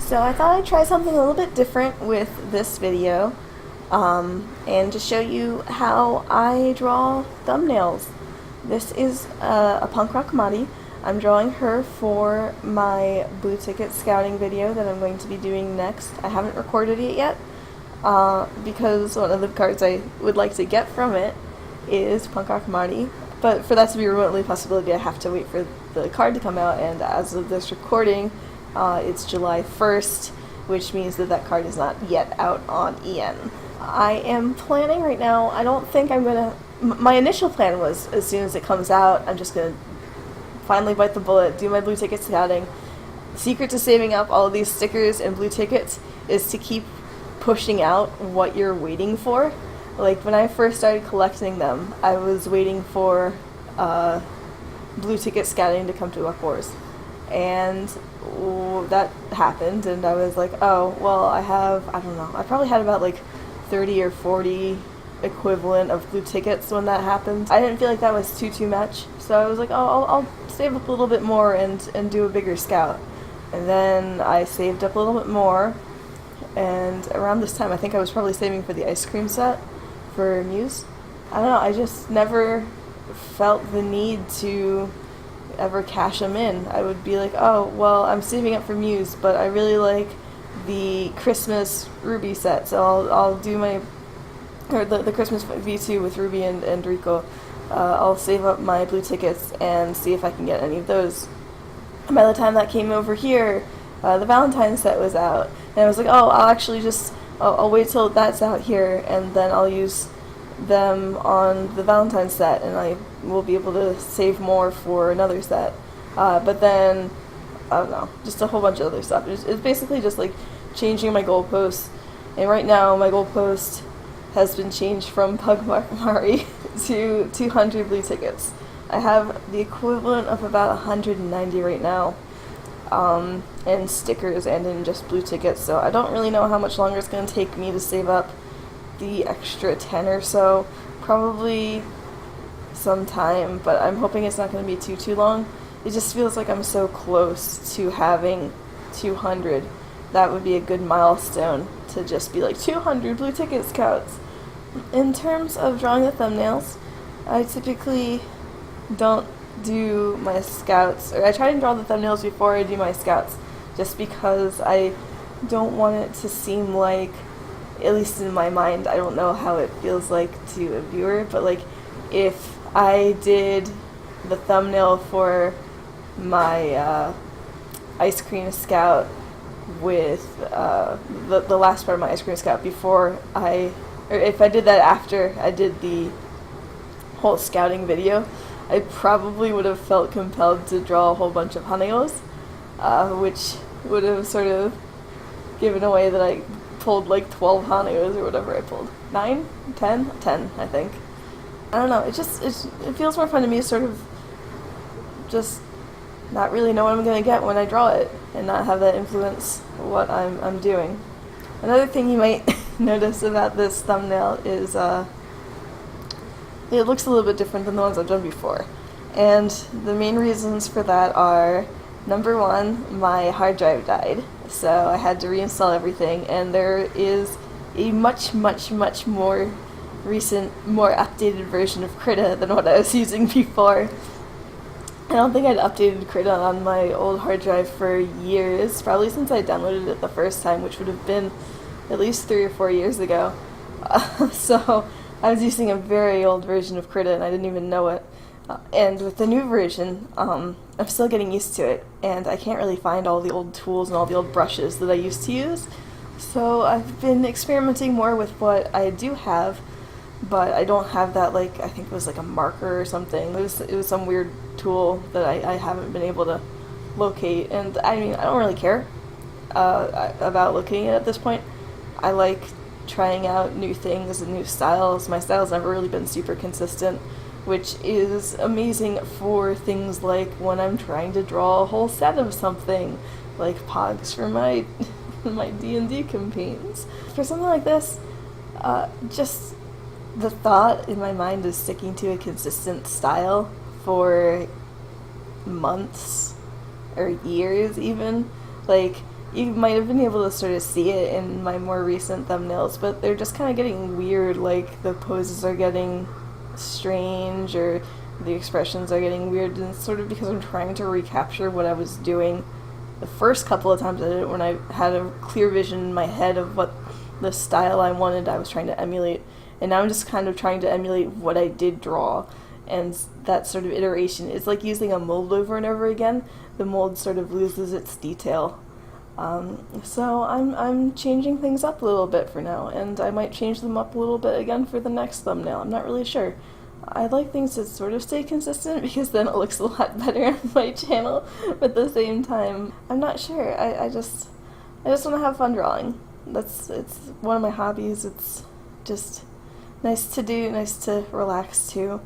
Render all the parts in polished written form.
So I thought I'd try something a little bit different with this video, and just show you how I draw thumbnails. This is a punk rock Mari. I'm drawing her for my Blue Ticket Scouting video that I'm going to be doing next. I haven't recorded it yet, because one of the cards I would like to get from it is Punk Rock Mari. But for that to be remotely a possibility, I have to wait for the card to come out, and as of this recording, it's July 1st, which means that that card is not yet out on EN. I am planning right now, I don't think I'm going to... My initial plan was, as soon as it comes out, I'm just going to finally bite the bullet, do my Blue Ticket Scouting. The secret to saving up all of these stickers and blue tickets is to keep pushing out what you're waiting for. Like, when I first started collecting them, I was waiting for Blue Ticket Scouting to come to Buck Wars. And that happened, and I was like, oh, well, I don't know, I probably had about like 30 or 40 equivalent of blue tickets when that happened. I didn't feel like that was too much, so I was like, oh, I'll save up a little bit more and do a bigger scout. And then I saved up a little bit more, and around this time I think I was probably saving for the ice cream set for Muse. I don't know, I just never felt the need to ever cash them in. I would be like, oh, well, I'm saving up for Muse, but I really like the Christmas Ruby set, so I'll do my, or the Christmas V2 with Ruby and Rico. I'll save up my blue tickets and see if I can get any of those. And by the time that came over here, the Valentine's set was out, and I was like, oh, I'll wait till that's out here, and then I'll use them on the Valentine's set, and I will be able to save more for another set. But then, I don't know, just a whole bunch of other stuff. It's basically just like changing my goalposts, and right now my goalpost has been changed from Punk Rock Mari to 200 blue tickets. I have the equivalent of about 190 right now, in stickers and in just blue tickets, so I don't really know how much longer it's going to take me to save up the extra 10 or so. Probably some time, but I'm hoping it's not going to be too long. It just feels like I'm so close to having 200. That would be a good milestone, to just be like 200 blue ticket scouts. In terms of drawing the thumbnails, I typically don't do my scouts, or I try to draw the thumbnails before I do my scouts, just because I don't want it to seem like, at least in my mind, I don't know how it feels like to a viewer, but like if I did the thumbnail for my ice cream scout with the last part of my ice cream scout or if I did that after I did the whole scouting video, I probably would have felt compelled to draw a whole bunch of Haneos, which would have sort of given away that I pulled like 12 Haneos or whatever I pulled. 9? 10? 10, I think. I don't know, it feels more fun to me to sort of just not really know what I'm going to get when I draw it, and not have that influence what I'm doing. Another thing you might notice about this thumbnail is it looks a little bit different than the ones I've done before. And the main reasons for that are, number one, my hard drive died, so I had to reinstall everything, and there is a much more recent, more updated version of Krita than what I was using before. I don't think I'd updated Krita on my old hard drive for years, probably since I downloaded it the first time, which would have been at least 3 or 4 years ago. So I was using a very old version of Krita, and I didn't even know it. And with the new version, I'm still getting used to it, and I can't really find all the old tools and all the old brushes that I used to use. So I've been experimenting more with what I do have, but I don't have that, like, I think it was like a marker or something. It was some weird tool that I haven't been able to locate, and I mean, I don't really care about locating it at this point. I like trying out new things and new styles. My style's never really been super consistent, which is amazing for things like when I'm trying to draw a whole set of something, like Pogs for my my D&D campaigns. For something like this, just the thought in my mind is sticking to a consistent style for months or years even. Like, you might have been able to sort of see it in my more recent thumbnails, but they're just kind of getting weird, like the poses are getting strange or the expressions are getting weird, and it's sort of because I'm trying to recapture what I was doing the first couple of times I did it when I had a clear vision in my head of what the style I wanted I was trying to emulate, and now I'm just kind of trying to emulate what I did draw, and that sort of iteration is like using a mold over and over again. The mold sort of loses its detail. So I'm changing things up a little bit for now, and I might change them up a little bit again for the next thumbnail. I'm not really sure. I like things to sort of stay consistent because then it looks a lot better on my channel, but at the same time, I'm not sure. I just want to have fun drawing. It's one of my hobbies. It's just nice to do, nice to relax too.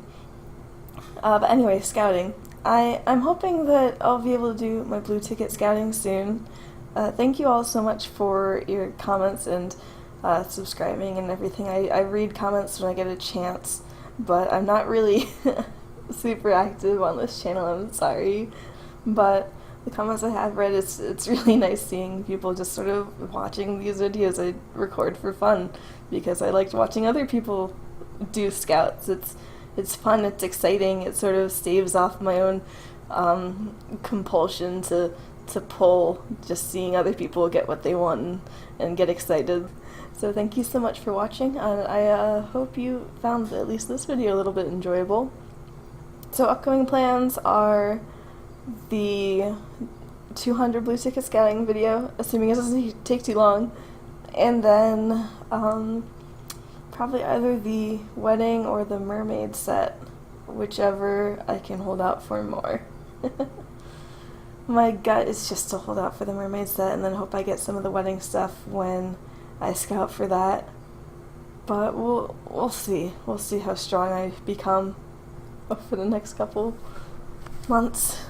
But anyway, scouting. I'm hoping that I'll be able to do my blue ticket scouting soon. Thank you all so much for your comments and subscribing and everything. I read comments when I get a chance, but I'm not really super active on this channel, I'm sorry. But the comments I have read, it's really nice seeing people just sort of watching these videos I record for fun, because I liked watching other people do scouts. It's fun, it's exciting, it sort of staves off my own compulsion to pull just seeing other people get what they want and get excited. So thank you so much for watching, and I hope you found at least this video a little bit enjoyable. So upcoming plans are the 200 blue ticket scouting video, assuming it doesn't take too long, and then probably either the wedding or the mermaid set, whichever I can hold out for more. My gut is just to hold out for the mermaid set and then hope I get some of the wedding stuff when I scout for that. But we'll see. We'll see how strong I become over the next couple months.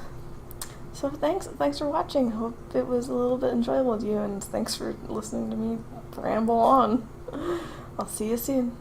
So thanks for watching. Hope it was a little bit enjoyable to you, and thanks for listening to me ramble on. I'll see you soon.